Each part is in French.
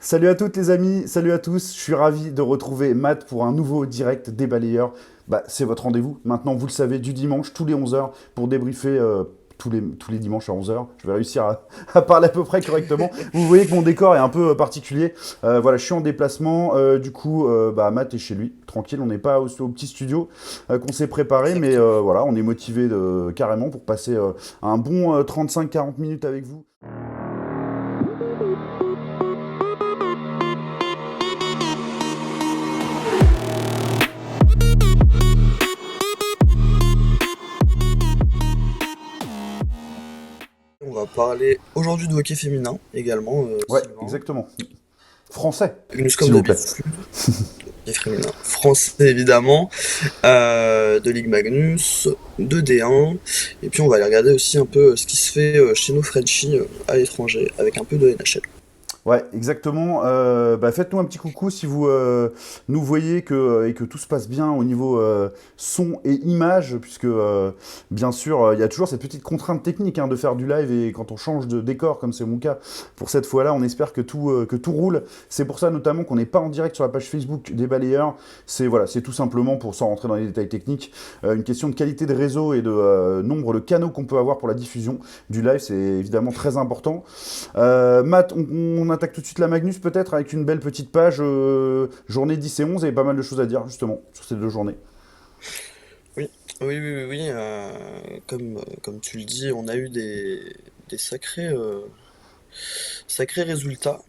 Salut à toutes les amis, salut à tous, je suis ravi de retrouver Matt pour un nouveau direct des balayeurs. C'est votre rendez-vous, maintenant vous le savez, du dimanche, tous les 11 heures, pour débriefer tous les dimanches à 11 heures. Je vais réussir à parler à peu près correctement. Vous voyez que mon décor est un peu particulier. Voilà, je suis en déplacement, du coup, Matt est chez lui, tranquille, on n'est pas au petit studio qu'on s'est préparé, mais Exactement. voilà, on est motivé carrément pour passer un bon 35-40 minutes avec vous. On va parler aujourd'hui de hockey féminin également, Ouais, Sylvain. exactement. Français, Magnus comme s'il vous plaît. d'habitude, hockey féminin français évidemment, de Ligue Magnus, de D1, et puis on va aller regarder aussi un peu ce qui se fait chez nos Frenchies à l'étranger, avec un peu de NHL. Ouais, exactement. Faites-nous un petit coucou si vous nous voyez et que tout se passe bien au niveau son et image, puisque bien sûr, il y a toujours cette petite contrainte technique de faire du live et quand on change de décor, comme c'est mon cas pour cette fois-là, on espère que tout roule. C'est pour ça notamment qu'on n'est pas en direct sur la page Facebook des balayeurs. C'est voilà, c'est tout simplement pour sans rentrer dans les détails techniques, une question de qualité de réseau et de nombre de canaux qu'on peut avoir pour la diffusion du live. C'est évidemment très important. Matt, on attaque tout de suite la Magnus peut-être avec une belle petite page journée 10 et 11 et pas mal de choses à dire justement sur ces deux journées. Oui, oui. Comme tu le dis, on a eu des sacrés résultats.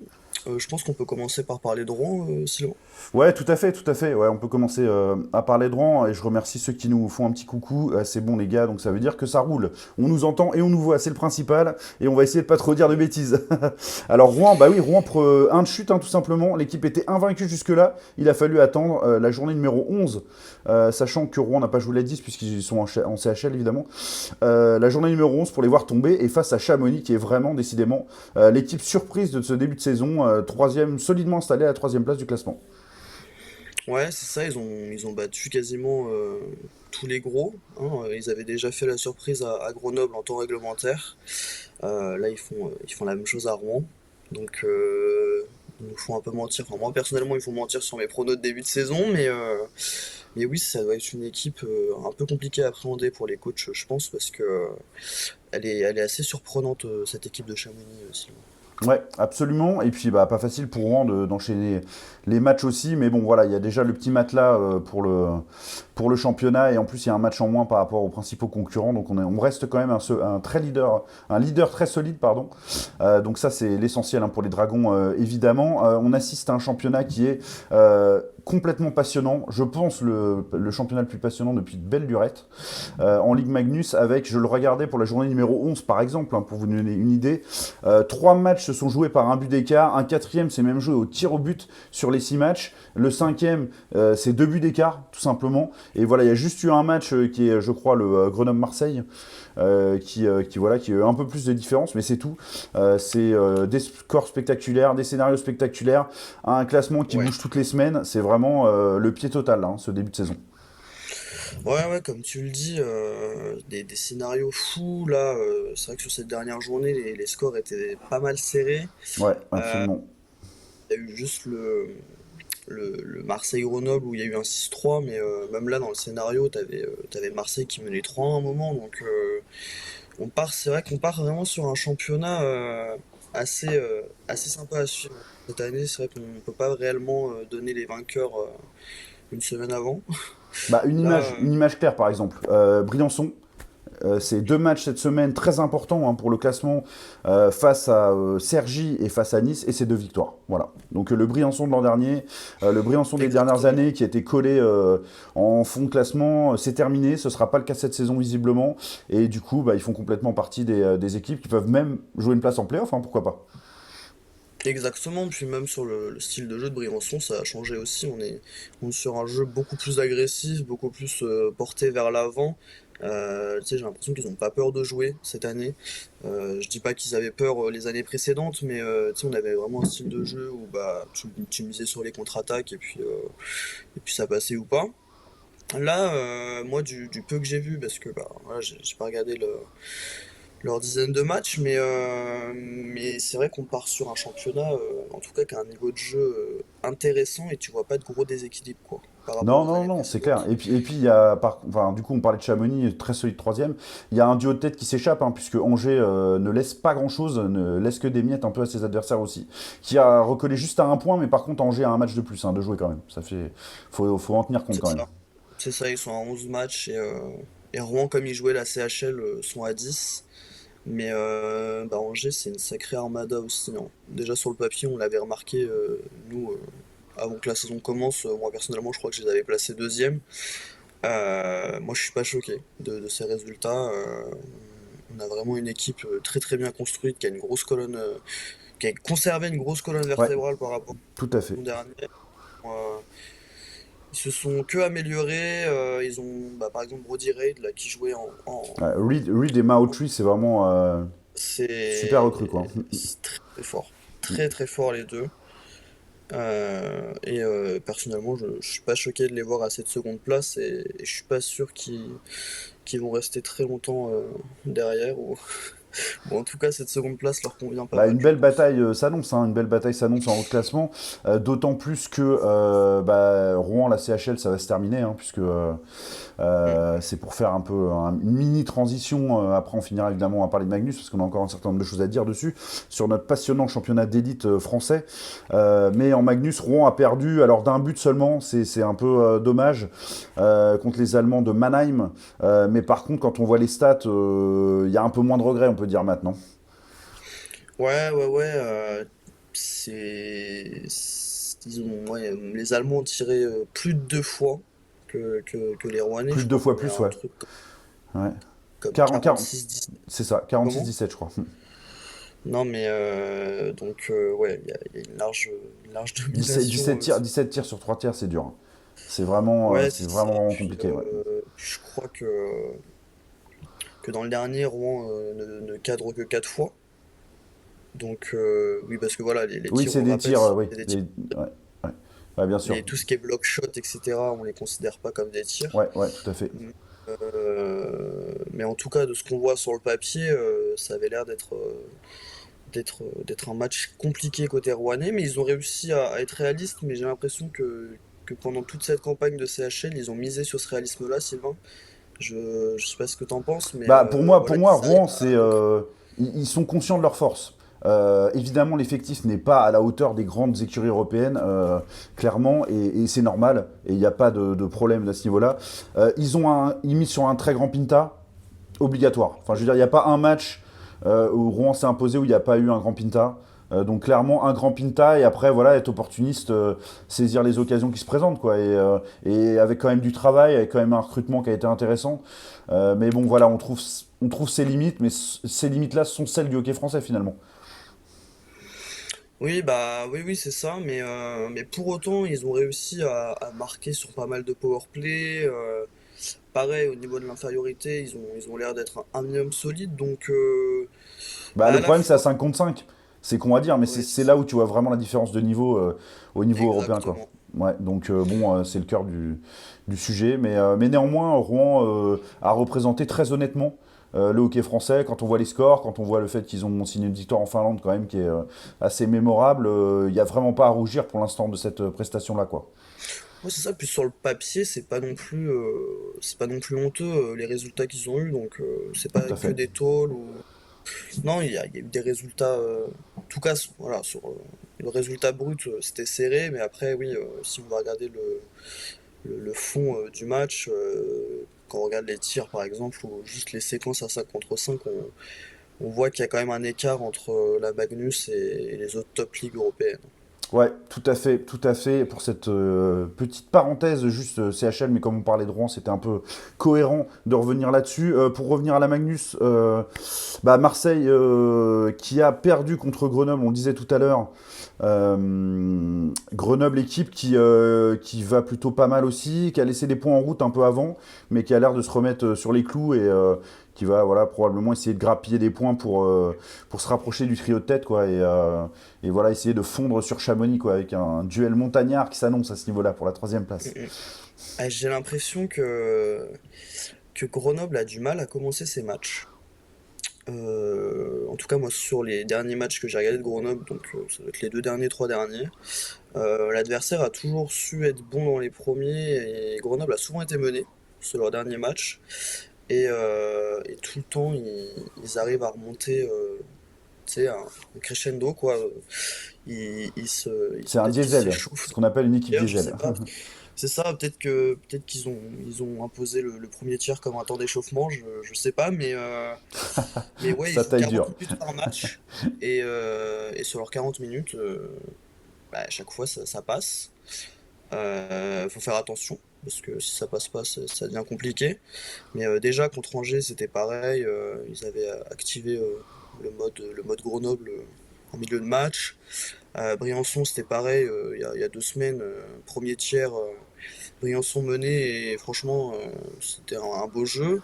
Je pense qu'on peut commencer par parler de Rouen, Sylvain. Ouais, tout à fait, tout à fait. Ouais, on peut commencer à parler de rang et je remercie ceux qui nous font un petit coucou. C'est bon les gars, donc ça veut dire que ça roule. On nous entend et on nous voit, c'est le principal et on va essayer de pas trop dire de bêtises. Alors Rouen, bah oui, Rouen pour un de chute tout simplement. L'équipe était invaincue jusque-là. Il a fallu attendre la journée numéro 11, sachant que Rouen n'a pas joué la 10 puisqu'ils sont en CHL évidemment. La journée numéro 11 pour les voir tomber et face à Chamonix qui est vraiment décidément l'équipe surprise de ce début de saison, troisième solidement installée à la troisième place du classement. Ouais, c'est ça, ils ont battu quasiment tous les gros, hein. Ils avaient déjà fait la surprise à Grenoble en temps réglementaire. Là, ils font la même chose à Rouen. Donc, ils nous font un peu mentir. Enfin, moi, personnellement, ils font mentir sur mes pronos de début de saison. Mais oui, ça doit être une équipe un peu compliquée à appréhender pour les coachs, je pense, parce que elle est assez surprenante, cette équipe de Chamonix, Sylvain. Ouais, absolument. Et puis, pas facile pour Rouen d'enchaîner les matchs aussi. Mais bon, voilà, il y a déjà le petit matelas pour le championnat. Et en plus, il y a un match en moins par rapport aux principaux concurrents. Donc, on reste quand même un leader très solide, pardon. Donc, ça, c'est l'essentiel pour les Dragons, évidemment. On assiste à un championnat qui est complètement passionnant. Je pense le championnat le plus passionnant depuis de belle lurette. En Ligue Magnus, avec, je le regardais pour la journée numéro 11, par exemple, pour vous donner une idée. Trois matchs se sont joués par un but d'écart. Un quatrième s'est même joué au tir au but sur les 6 matchs. Le cinquième, c'est 2 buts d'écart, tout simplement. Et voilà, il y a juste eu un match qui est, je crois, le Grenoble-Marseille, voilà, qui a eu un peu plus de différence, mais c'est tout. C'est des scores spectaculaires, des scénarios spectaculaires, un classement qui Ouais. bouge toutes les semaines. C'est vraiment le pied total, ce début de saison. Ouais, comme tu le dis, des scénarios fous là. C'est vrai que sur cette dernière journée, les scores étaient pas mal serrés. Ouais, Euh, absolument. Il y a eu juste le Marseille-Grenoble où il y a eu un 6-3, mais même là dans le scénario, t'avais Marseille qui menait 3 à un moment. Donc c'est vrai qu'on part vraiment sur un championnat assez sympa à suivre. Cette année, c'est vrai qu'on peut pas réellement donner les vainqueurs une semaine avant. Là, Une image claire, par exemple. Briançon, c'est deux matchs cette semaine très importants pour le classement face à Cergy et face à Nice, et c'est deux victoires. Voilà. Donc le Briançon de l'an dernier, le Briançon des dernières exactement. années qui a été collé en fond de classement, c'est terminé. Ce ne sera pas le cas cette saison visiblement. Et du coup, ils font complètement partie des équipes qui peuvent même jouer une place en playoff, pourquoi pas. Exactement, puis même sur le style de jeu de Briançon, ça a changé aussi. On est sur un jeu beaucoup plus agressif, beaucoup plus porté vers l'avant. Tu sais, j'ai l'impression qu'ils n'ont pas peur de jouer cette année. Je dis pas qu'ils avaient peur les années précédentes, mais tu sais, on avait vraiment un style de jeu où tu misais sur les contre-attaques et puis ça passait ou pas. Là, moi, du peu que j'ai vu, parce que voilà, j'ai pas regardé leur dizaine de matchs, mais c'est vrai qu'on part sur un championnat, en tout cas, qui a un niveau de jeu intéressant et tu vois pas de gros déséquilibre, quoi, par rapport Non, aux non, années non, c'est clair. précédentes. Et puis il y a, enfin, du coup, on parlait de Chamonix, très solide troisième. Il y a un duo de tête qui s'échappe, hein, puisque Angers ne laisse pas grand-chose, ne laisse que des miettes un peu à ses adversaires aussi, qui a recollé juste à un point, mais par contre, Angers a un match de plus, hein, de jouer quand même. Ça fait, faut en tenir compte C'est quand même. ça. C'est ça, ils sont à 11 matchs et Rouen, comme ils jouaient la CHL, sont à 10. Mais bah, Angers, c'est une sacrée armada aussi, hein. Déjà sur le papier, on l'avait remarqué, nous, avant que la saison commence. Moi personnellement, je crois que je les avais placés deuxième. Moi, je suis pas choqué de ces résultats. On a vraiment une équipe très très bien construite, qui a une grosse colonne, qui a conservé une grosse colonne Ouais, vertébrale par rapport tout à au fait. dernier. Euh, Ils se sont que améliorés. Ils ont, bah, par exemple, Brody Reid là, qui jouait Reed et Maotri, c'est vraiment super recrue, quoi. c'est très, très fort. Très très fort les deux. Personnellement, je suis pas choqué de les voir à cette seconde place et je suis pas sûr qu'ils vont rester très longtemps derrière. Ou en tout cas, cette seconde place leur convient pas Bah, mal, une je belle pense. bataille s'annonce, hein, une belle bataille s'annonce en haut de classement, d'autant plus que bah, Rouen, la CHL, ça va se terminer, hein, puisque Mm. c'est pour faire un peu une mini transition. Après, on finira évidemment à parler de Magnus, parce qu'on a encore un certain nombre de choses à dire dessus, sur notre passionnant championnat d'élite français. Mais en Magnus, Rouen a perdu, alors d'un but seulement, c'est un peu dommage, contre les Allemands de Mannheim. Mais par contre, quand on voit les stats, il y a un peu moins de regrets, on peut dire maintenant. Ouais, ouais, ouais. Ouais, les Allemands ont tiré plus de 2 fois que les Rouennais. Plus Je de deux crois fois qu'on est plus, à un ouais. truc Ouais. comme 40, 40, 46-17. c'est ça, Comment? 46-17, je crois. Non, mais donc, ouais, il y a une large 17, domination. 17 tirs, 17 tirs sur 3 tirs, c'est dur, hein. C'est vraiment, Ouais, c'est c'est ça. vraiment Puis, compliqué, ouais. je crois que dans le dernier, Rouen ne cadre que 4 fois. Donc, oui, parce que voilà, les Oui, tirs c'est au des rappel, tirs, oui. c'est des tirs. Ouais, ouais. Ouais, bien sûr. Tout ce qui est block shot, etc., on les considère pas comme des tirs. Ouais, ouais, tout à fait. Mais en tout cas, de ce qu'on voit sur le papier, ça avait l'air d'être un match compliqué côté rouennais, mais ils ont réussi à être réalistes. Mais j'ai l'impression que pendant toute cette campagne de CHL, ils ont misé sur ce réalisme-là, Sylvain. Je sais pas ce que t'en penses, mais Bah, pour voilà, moi, ils arrivent Rouen, c'est, à recruter. ils sont conscients de leur force. Évidemment, l'effectif n'est pas à la hauteur des grandes écuries européennes, clairement, et c'est normal, et il n'y a pas de problème à ce niveau-là. Ils misent sur un très grand Pinta, obligatoire. Enfin, je veux dire, il n'y a pas un match où Rouen s'est imposé où il n'y a pas eu un grand Pinta. Donc clairement un grand Pinta et après voilà être opportuniste, saisir les occasions qui se présentent quoi et avec quand même du travail, avec quand même un recrutement qui a été intéressant. Mais bon voilà on trouve ses limites, mais ces limites là sont celles du hockey français finalement. Oui, bah oui, oui, c'est ça, mais pour autant, ils ont réussi à marquer sur pas mal de power play. Pareil, au niveau de l'infériorité, ils ont l'air d'être un minimum solide, donc Bah bah, le à la problème c'est à fois. 5 contre 5. C'est con à dire mais c'est Oui, c'est là où tu vois vraiment la différence de niveau au niveau européen quoi. exactement. Ouais, donc bon, c'est le cœur du sujet, mais néanmoins, Rouen a représenté très honnêtement le hockey français. Quand on voit les scores, quand on voit le fait qu'ils ont signé une victoire en Finlande quand même qui est assez mémorable, il n'y a vraiment pas à rougir pour l'instant de cette prestation-là, quoi. Ouais, c'est ça, puis sur le papier, c'est pas non plus honteux les résultats qu'ils ont eu, donc c'est Tout pas à que fait. des taules ou. Non, il y a eu des résultats. En tout cas, voilà, sur le résultat brut, c'était serré, mais après, oui, si on va regarder le fond du match, quand on regarde les tirs par exemple, ou juste les séquences à 5 contre 5, on voit qu'il y a quand même un écart entre la Magnus et les autres top ligues européennes. Ouais, tout à fait. Pour cette petite parenthèse, juste CHL, mais comme on parlait de Rouen, c'était un peu cohérent de revenir là-dessus. Pour revenir à la Magnus, bah Marseille qui a perdu contre Grenoble, on le disait tout à l'heure. Grenoble, équipe qui va plutôt pas mal aussi, qui a laissé des points en route un peu avant, mais qui a l'air de se remettre sur les clous et qui va voilà, probablement essayer de grappiller des points pour se rapprocher du trio de tête quoi, et voilà, essayer de fondre sur Chamonix quoi, avec un duel montagnard qui s'annonce à ce niveau-là pour la troisième Mm, place. mm. J'ai l'impression que Grenoble a du mal à commencer ses matchs. En tout cas, moi, sur les derniers matchs que j'ai regardés de Grenoble, donc ça doit être les deux derniers, trois derniers, l'adversaire a toujours su être bon dans les premiers et Grenoble a souvent été mené sur leurs derniers matchs. Et tout le temps, ils arrivent à remonter, tu sais, un crescendo, quoi. C'est un Peut-être qu'ils diesel, s'échauffent ce qu'on appelle une équipe hier, je diesel. sais pas. C'est ça, peut-être ils ont imposé le premier tiers comme un temps d'échauffement, je sais pas, mais ouais, ils Ça jouent taille 40 dur. minutes par match et sur leurs 40 minutes, bah, à chaque fois ça passe. Faut faire attention parce que si ça passe pas, ça devient compliqué. Mais déjà contre Angers, c'était pareil. Ils avaient activé le mode Grenoble en milieu de match. Briançon, c'était pareil. Il y a 2 semaines, premier tiers, Briançon mené et franchement, c'était un beau jeu.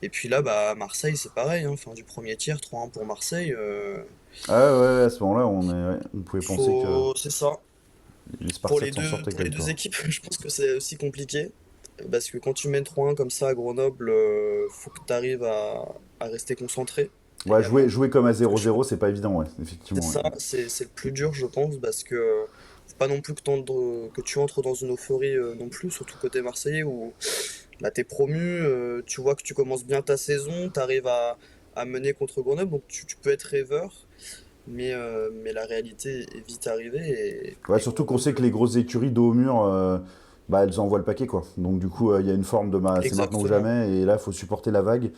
Et puis là, bah Marseille, c'est pareil. Hein, fin du premier tiers, 3-1 pour Marseille. Ah ouais, ouais, à ce moment-là, ouais, on pouvait penser que C'est ça. les Spartiates s'en sortaient avec Pour la les deux victoire. équipes, je pense que c'est aussi compliqué. Parce que quand tu mènes 3-1 comme ça à Grenoble, faut que tu arrives à rester concentré Ouais, également. jouer comme à Parce que 0-0, c'est pas évident, ouais, c'est effectivement. Ouais. ça, c'est le plus dur, je pense, parce que faut pas non plus que tu entres dans une euphorie non plus, surtout côté marseillais où bah, t'es promu, tu vois que tu commences bien ta saison, t'arrives à mener contre Grenoble, donc tu peux être rêveur, mais la réalité est vite arrivée Ouais, et surtout qu'on sait que Grenoble. les grosses écuries dos au mur, bah, elles envoient le paquet, quoi. Donc du coup, il y a une forme de c'est maintenant ou Exactement. jamais, et là, il faut supporter la vague.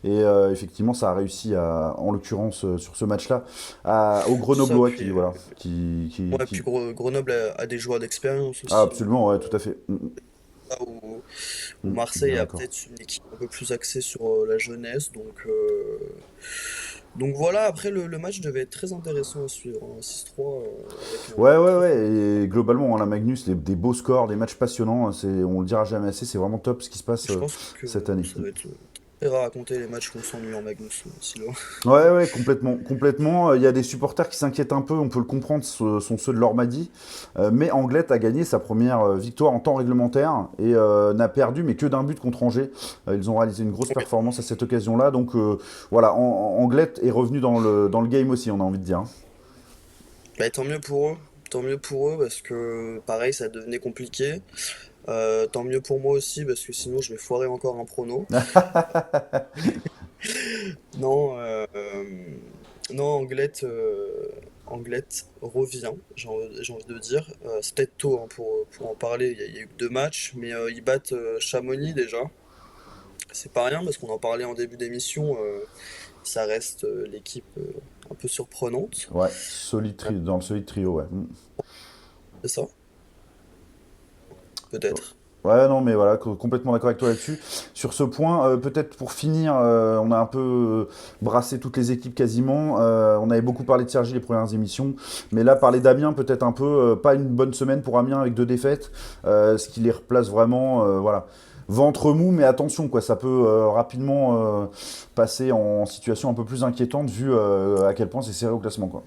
Et effectivement, ça a réussi en l'occurrence, sur ce match-là, aux C'est ça, Grenoblois qui, voilà, ouais, puis Grenoble a des joueurs d'expérience Ah, aussi. absolument, ouais, tout à fait. Là où Je suis bien Marseille a d'accord. peut-être une équipe un peu plus axée sur la jeunesse. Donc voilà, après le match devait être très intéressant à suivre. 6-3 avec Ouais, un ouais, très fort. ouais. Et globalement, hein, la Magnus, des beaux scores, des matchs passionnants. On le dira jamais assez. C'est vraiment top ce qui se passe Je pense cette que année. ça doit être très rare à raconter les matchs où on s'ennuie en Magnus, Sylvain. Ouais, ouais, complètement, complètement. Il y a des supporters qui s'inquiètent un peu. On peut le comprendre. Ce sont ceux de l'Ormadi. Mais Anglette a gagné sa première victoire en temps réglementaire et n'a perdu, mais que d'un but contre Angers. Ils ont réalisé une grosse Ouais. performance à cette occasion-là. Donc voilà, Anglette est revenu dans le game aussi. On a envie de dire. Bah, tant mieux pour eux. Tant mieux pour eux parce que pareil, ça devenait compliqué. Tant mieux pour moi aussi parce que sinon je vais foirer encore un prono. Non, non, Anglette revient, j'ai envie de dire. C'est peut-être tôt hein, pour en parler, il y a eu que 2 matchs, mais ils battent Chamonix déjà. C'est pas rien parce qu'on en parlait en début d'émission, ça reste l'équipe un peu surprenante. Ouais, Euh, dans le solide trio, ouais. c'est ça, peut-être. Ouais, non, mais voilà, complètement d'accord avec toi là-dessus. Sur ce point, peut-être pour finir, on a un peu brassé toutes les équipes quasiment. On avait beaucoup parlé de Sergi les premières émissions, mais là, parler d'Amiens, peut-être un peu, pas une bonne semaine pour Amiens avec 2 défaites, ce qui les replace vraiment, voilà. Ventre mou, mais attention, quoi, ça peut rapidement passer en situation un peu plus inquiétante vu à quel point c'est serré au classement, quoi.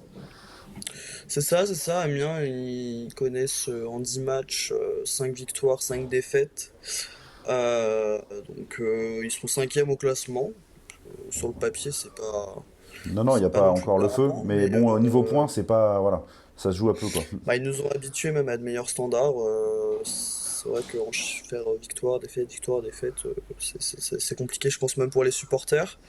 C'est ça, Amiens, ils connaissent en 10 matchs 5 victoires, 5 défaites. Euh, Ils sont cinquièmes au classement. Sur le papier, Non, non, il n'y a c'est pas pas non plus encore le feu, alarmant, mais bon, au niveau point, c'est pas, voilà, ça se joue à peu, quoi. bah, ils nous ont habitués même à de meilleurs standards. C'est vrai que faire victoire, défaite, c'est compliqué, je pense même pour les supporters.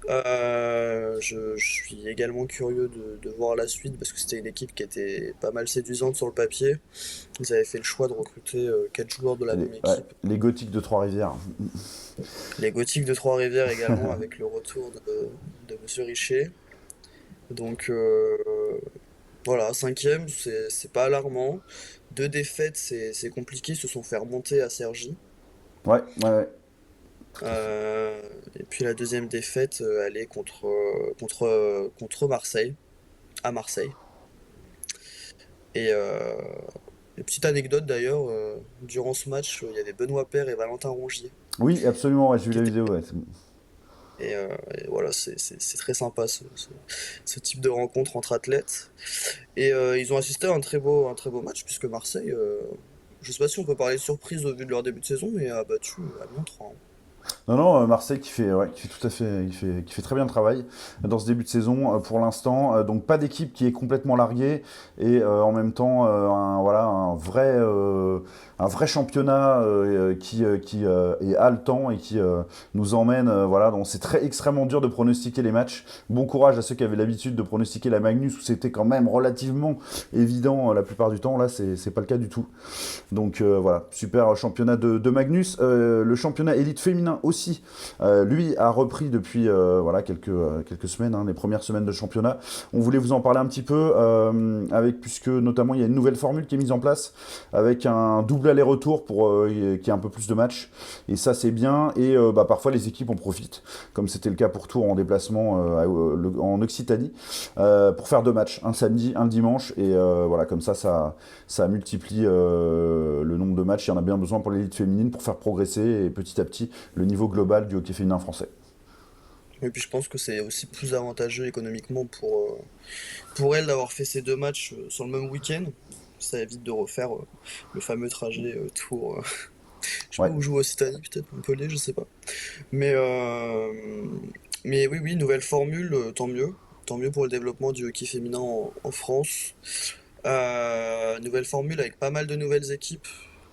Je suis également curieux de voir la suite parce que c'était une équipe qui était pas mal séduisante sur le papier. Ils avaient fait le choix de recruter 4 joueurs de la même Ouais, équipe. les gothiques de Trois-Rivières. Les Gothiques de Trois-Rivières également avec le retour de Monsieur Richer. Donc voilà, cinquième, c'est pas alarmant. 2 défaites, c'est compliqué, ils se sont fait remonter à Cergy. Ouais, ouais, ouais. Et puis la deuxième défaite, elle est contre Marseille, à Marseille. Et petite anecdote d'ailleurs, durant ce match, il y avait Benoît Paire et Valentin Rongier Oui, absolument, ouais, j'ai vu qui la étaient. vidéo, ouais. Et voilà, c'est très sympa ce type de rencontre entre athlètes. Et ils ont assisté à un très beau match puisque Marseille, je sais pas si on peut parler de surprise au vu de leur début de saison, mais a battu Amiens 3-1. Non, non, Marseille qui fait tout à fait, qui fait très bien le travail dans ce début de saison pour l'instant. Donc pas d'équipe qui est complètement larguée et en même temps voilà, un vrai championnat qui est haletant et qui nous emmène. Voilà, donc c'est très extrêmement dur de pronostiquer les matchs. Bon courage à ceux qui avaient l'habitude de pronostiquer la Magnus où c'était quand même relativement évident la plupart du temps. Là, c'est pas le cas du tout. Donc voilà, super championnat de Magnus. Le championnat élite féminin aussi, lui a repris depuis voilà, quelques semaines, hein, les premières semaines de championnat. On voulait vous en parler un petit peu, puisque notamment il y a une nouvelle formule qui est mise en place, avec un double aller-retour pour qu'il y ait un peu plus de matchs. Et ça c'est bien, et parfois les équipes en profitent, comme c'était le cas pour Tours en déplacement en Occitanie, pour faire deux matchs, un samedi, un dimanche, et voilà, comme ça multiplie le nombre de matchs. Il y en a bien besoin pour l'élite féminine pour faire progresser et petit à petit le niveau global du hockey féminin français. Et puis je pense que c'est aussi plus avantageux économiquement pour elle d'avoir fait ces deux matchs sur le même week-end. Ça évite de refaire le fameux trajet tour. Je sais pas Ouais, où joue Occitanie, peut-être Montpellier, je sais pas. Mais, euh, mais oui, oui, nouvelle formule, tant mieux. Tant mieux pour le développement du hockey féminin en France. Nouvelle formule avec pas mal de nouvelles équipes,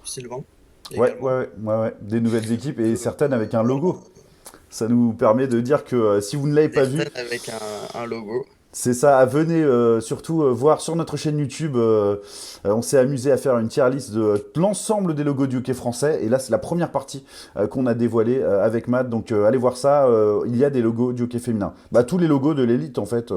Sylvain, ouais, également. ouais, ouais, ouais. Des nouvelles équipes Donc, et certaines avec un voilà. logo. Ça nous permet de dire que si vous ne l'avez pas vu, Certaines avec un logo. c'est ça. Venez surtout voir sur notre chaîne YouTube. On s'est amusé à faire une tier list de l'ensemble des logos du hockey français. Et là, c'est la première partie qu'on a dévoilée avec Matt. Donc allez voir ça. Il y a des logos du hockey féminin. Bah, tous les logos de l'élite, en fait,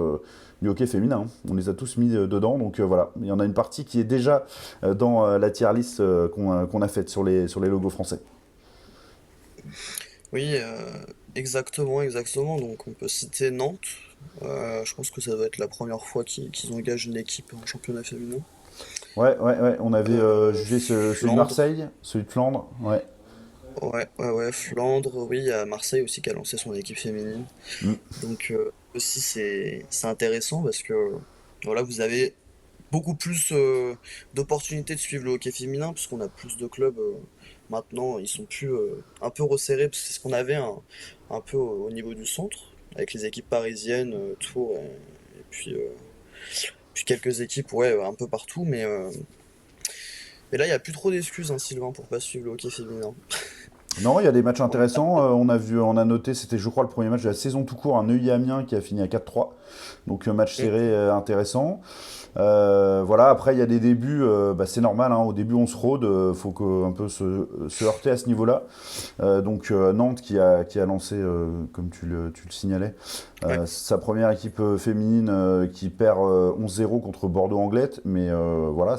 du hockey féminin, hein. On les a tous mis dedans. Donc voilà. Il y en a une partie qui est déjà dans la tier list qu'on a faite sur les logos français. Oui, exactement, exactement. Donc on peut citer Nantes. Je pense que ça doit être la première fois qu'ils engagent une équipe en championnat féminin. Ouais, ouais, ouais. On avait jugé celui de Flandre. Marseille, celui de Flandre. Ouais. Ouais, ouais, ouais, Flandre. Oui, il y a Marseille aussi qui a lancé son équipe féminine. Mm. Donc aussi c'est intéressant parce que voilà, vous avez beaucoup plus d'opportunités de suivre le hockey féminin puisqu'on a plus de clubs maintenant. Ils sont plus un peu resserrés parce que c'est ce qu'on avait un peu au niveau du centre avec les équipes parisiennes, Tours et puis quelques équipes ouais un peu partout. Mais là il n'y a plus trop d'excuses hein, Sylvain pour pas suivre le hockey féminin. Non, il y a des matchs On a- intéressants. On a noté, c'était je crois le premier match de la saison tout court, un Neuilly-Amiens qui a fini à 4-3. Donc match Mm. serré intéressant. Voilà, après il y a des débuts, c'est normal, hein, au début on se rôde, faut un peu se heurter à ce niveau-là. Donc Nantes qui a lancé, comme tu le signalais, Ouais. sa première équipe féminine qui perd 11-0 contre Bordeaux-Anglette. Mais voilà,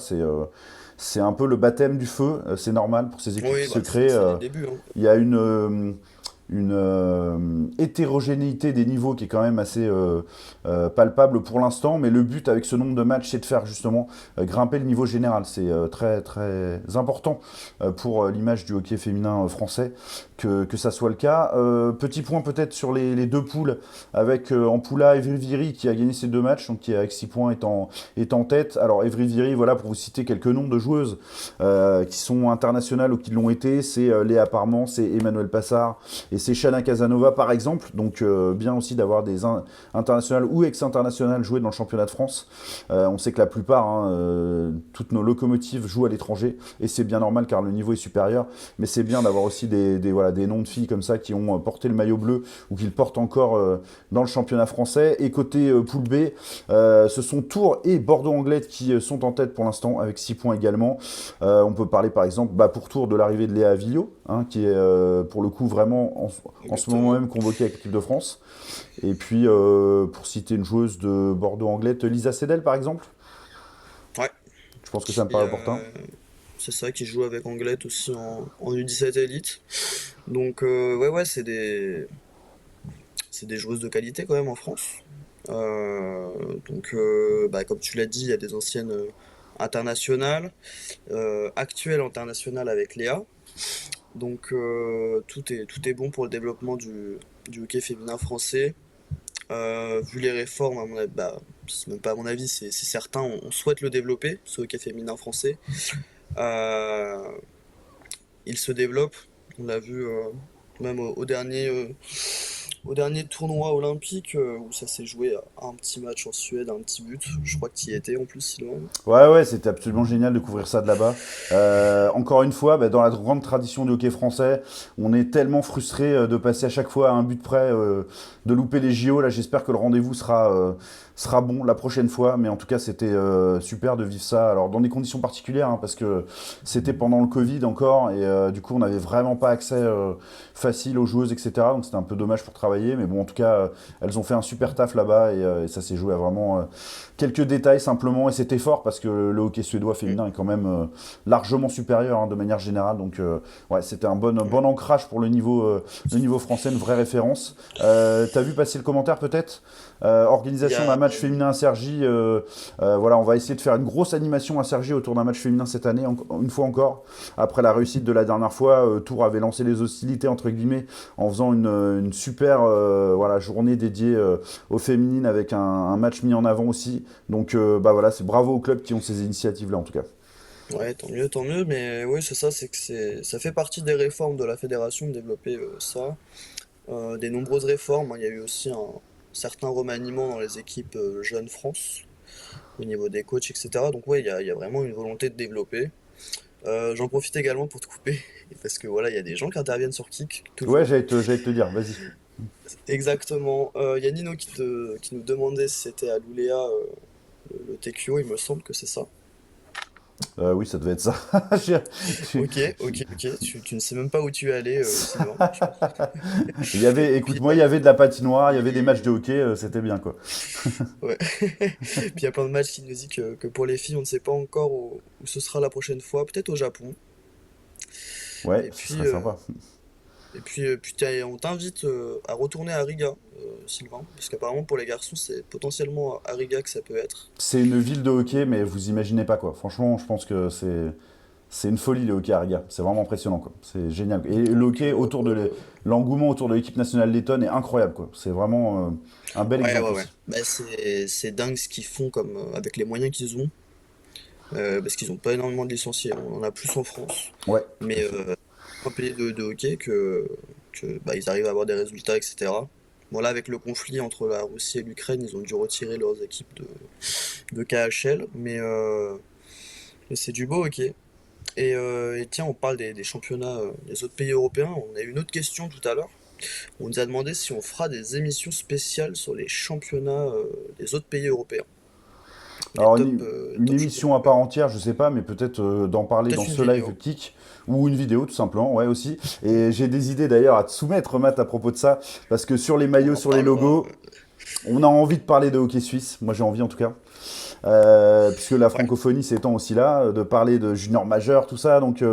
c'est un peu le baptême du feu, c'est normal pour ces équipes Oui, qui se bah créent. c'est les débuts, hein. Il y a une hétérogénéité des niveaux qui est quand même assez palpable pour l'instant, mais le but avec ce nombre de matchs, c'est de faire justement grimper le niveau général. C'est très très important pour l'image du hockey féminin français que ça soit le cas. Petit point peut-être sur les deux poules, avec Ampoula Evry-Viry qui a gagné ces deux matchs, donc qui avec 6 points est en tête. Alors Evry-Viry, voilà, pour vous citer quelques noms de joueuses qui sont internationales ou qui l'ont été, c'est Léa Parment, c'est Emmanuel Passard et c'est Shana Casanova par exemple. Donc bien aussi d'avoir des internationales ou ex-internationales jouer dans le championnat de France. On sait que la plupart, hein, toutes nos locomotives jouent à l'étranger et c'est bien normal car le niveau est supérieur. Mais c'est bien d'avoir aussi voilà, des noms de filles comme ça qui ont porté le maillot bleu ou qui le portent encore dans le championnat français. Et côté poule B, ce sont Tours et Bordeaux-Anglette qui sont en tête pour l'instant avec 6 points également. On peut parler par exemple pour Tours de l'arrivée de Léa Avillot, hein, qui est pour le coup vraiment en ce moment Exactement. même convoquée avec l'équipe de France. Et puis pour citer une joueuse de Bordeaux-Anglette, Lisa Sedel par exemple. Ouais. Je pense que ça me Et, paraît opportun. c'est ça qui joue avec Anglette aussi en U17 Elite. Donc ouais ouais c'est des joueuses de qualité quand même en France. Donc comme tu l'as dit, il y a des anciennes internationales, actuelles internationales avec Léa. Donc tout est bon pour le développement du hockey féminin français. Vu les réformes, à mon avis, c'est même pas à mon avis, c'est certain, on souhaite le développer, ce hockey féminin français. Euh, il se développe, on l'a vu même au dernier tournoi olympique où ça s'est joué à un petit match en Suède, un petit but. Je crois que tu y étais en plus, Sylvain. Ouais, ouais, c'était absolument génial de couvrir ça de là-bas. Encore une fois, bah, dans la grande tradition du hockey français, on est tellement frustré de passer à chaque fois à un but près, de louper les JO. Là, j'espère que le rendez-vous sera bon la prochaine fois. Mais en tout cas, c'était super de vivre ça. Alors, dans des conditions particulières, hein, parce que c'était pendant le Covid encore. Et du coup, on n'avait vraiment pas accès facile aux joueuses, etc. Donc, c'était un peu dommage pour travailler. Mais bon, en tout cas, elles ont fait un super taf là-bas. Et ça s'est joué à vraiment quelques détails simplement, et c'était fort parce que le hockey suédois Mm. féminin est quand même largement supérieur hein, de manière générale. Donc ouais, c'était un Ouais. bon ancrage pour le niveau français, une vraie référence. T'as vu passer le commentaire peut-être Il y organisation d'un a, match féminin à Cergy. Voilà, on va essayer de faire une grosse animation à Cergy autour d'un match féminin cette année, une fois encore. Après la réussite de la dernière fois, Tours avait lancé les hostilités entre guillemets en faisant une super voilà, journée dédiée aux féminines avec un match mis en avant aussi. Donc bah voilà, c'est bravo aux clubs qui ont ces initiatives-là en tout cas. ouais, tant mieux, mais oui, c'est ça, ça fait partie des réformes de la fédération de développer ça. Des nombreuses réformes, hein. Il y a eu aussi un certain remaniement dans les équipes Jeunes France, au niveau des coachs, etc. Donc ouais, il y a vraiment une volonté de développer. J'en profite également pour te couper, parce que voilà, il y a des gens qui interviennent sur Kik, Ouais, toujours. j'allais te dire, vas-y. Exactement. Il y a Nino qui nous demandait si c'était à Louléa le TQO, il me semble que c'est ça. Oui, ça devait être ça. J'ai- j'ai- Ok. Tu ne sais même pas où tu es allé, Sylvain. il y avait, Et écoute, puis, moi, il y avait de la patinoire, il y avait des matchs de hockey, c'était bien quoi. ouais. Puis il y a plein de matchs qui nous dit que pour les filles, on ne sait pas encore où ce sera la prochaine fois. Peut-être au Japon. Ouais, Et ce puis, serait sympa. on t'invite à retourner à Riga, Sylvain. Parce qu'apparemment, pour les garçons, c'est potentiellement à Riga que ça peut être. C'est une ville de hockey, mais vous imaginez pas quoi. Franchement, je pense que c'est une folie le hockey à Riga. C'est vraiment impressionnant quoi. C'est génial. Et le Donc, hockey l'engouement autour de l'équipe nationale lettonne est incroyable quoi. C'est vraiment un bel exemple ouais. aussi. Bah, c'est dingue ce qu'ils font comme, avec les moyens qu'ils ont. Parce qu'ils n'ont pas énormément de licenciés. On en a plus en France. Ouais, tout à Mais fait. un pays de hockey que bah, ils arrivent à avoir des résultats, etc. Bon, là, avec le conflit entre la Russie et l'Ukraine, ils ont dû retirer leurs équipes de KHL. Mais c'est du beau hockey. Et tiens, on parle des championnats des autres pays européens. On a eu une autre question tout à l'heure. On nous a demandé si on fera des émissions spéciales sur les championnats des autres pays européens. Les Alors, une top championnats émission à part européens. entière, je sais pas, mais peut-être d'en parler dans Peut-être une ce live vidéo. kick ou une vidéo tout simplement, ouais aussi. Et j'ai des idées d'ailleurs à te soumettre, Matt, à propos de ça, parce que sur les On maillots, en sur les reparlera. logos, on a envie de parler de hockey suisse. Moi, j'ai envie en tout cas. Puisque la Ouais. francophonie s'étend aussi là, de parler de junior majeur, tout ça. Donc,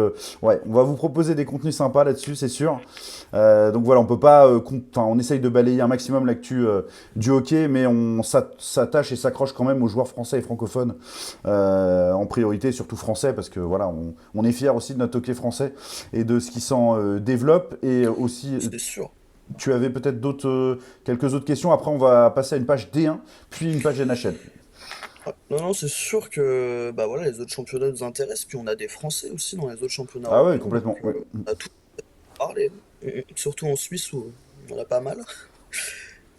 ouais, on va vous proposer des contenus sympas là-dessus, c'est sûr. Donc voilà, on peut pas, on essaye de balayer un maximum l'actu du hockey, mais on s'attache et s'accroche quand même aux joueurs français et francophones en priorité, surtout français, parce que voilà, on est fiers aussi de notre hockey français et de ce qui s'en développe. Et aussi, C'est sûr. tu avais peut-être quelques autres questions. Après, on va passer à une page D1, puis une page NHL. Ah, non, c'est sûr que bah voilà, les autres championnats nous intéressent, puis on a des Français aussi dans les autres championnats Ah ouais, européens, donc complètement. Ouais. on a tout à parler. Surtout en Suisse où il y en a pas mal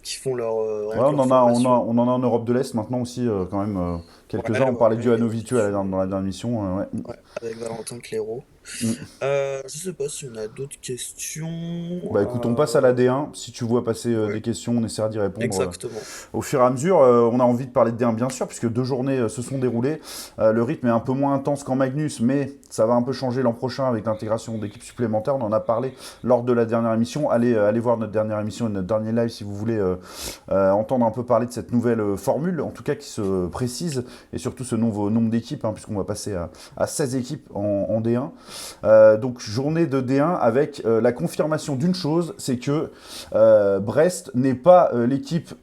qui font Ouais, rien que leur formation. on en a en Europe de l'Est maintenant aussi, quand même, quelques-uns. On parlait Ouais, du il y a des Hanoviteux Suisses, dans la dernière mission. Ouais. ouais, avec Valentin Clairaut. Mm. Je sais pas si on a d'autres questions. Bah écoute, on passe à la D1. Si tu vois passer Ouais, des questions, on essaiera d'y répondre exactement. au fur et à mesure. On a envie de parler de D1 bien sûr, puisque deux journées se sont déroulées. Le rythme est un peu moins intense qu'en Magnus, mais ça va un peu changer l'an prochain avec l'intégration d'équipes supplémentaires. On en a parlé lors de la dernière émission. Allez voir notre dernière émission et notre dernier live si vous voulez entendre un peu parler de cette nouvelle formule, en tout cas qui se précise, et surtout ce nouveau nombre d'équipes, hein, puisqu'on va passer à 16 équipes en D1. Donc journée de D1 avec la confirmation d'une chose, c'est que Brest n'est pas l'équipe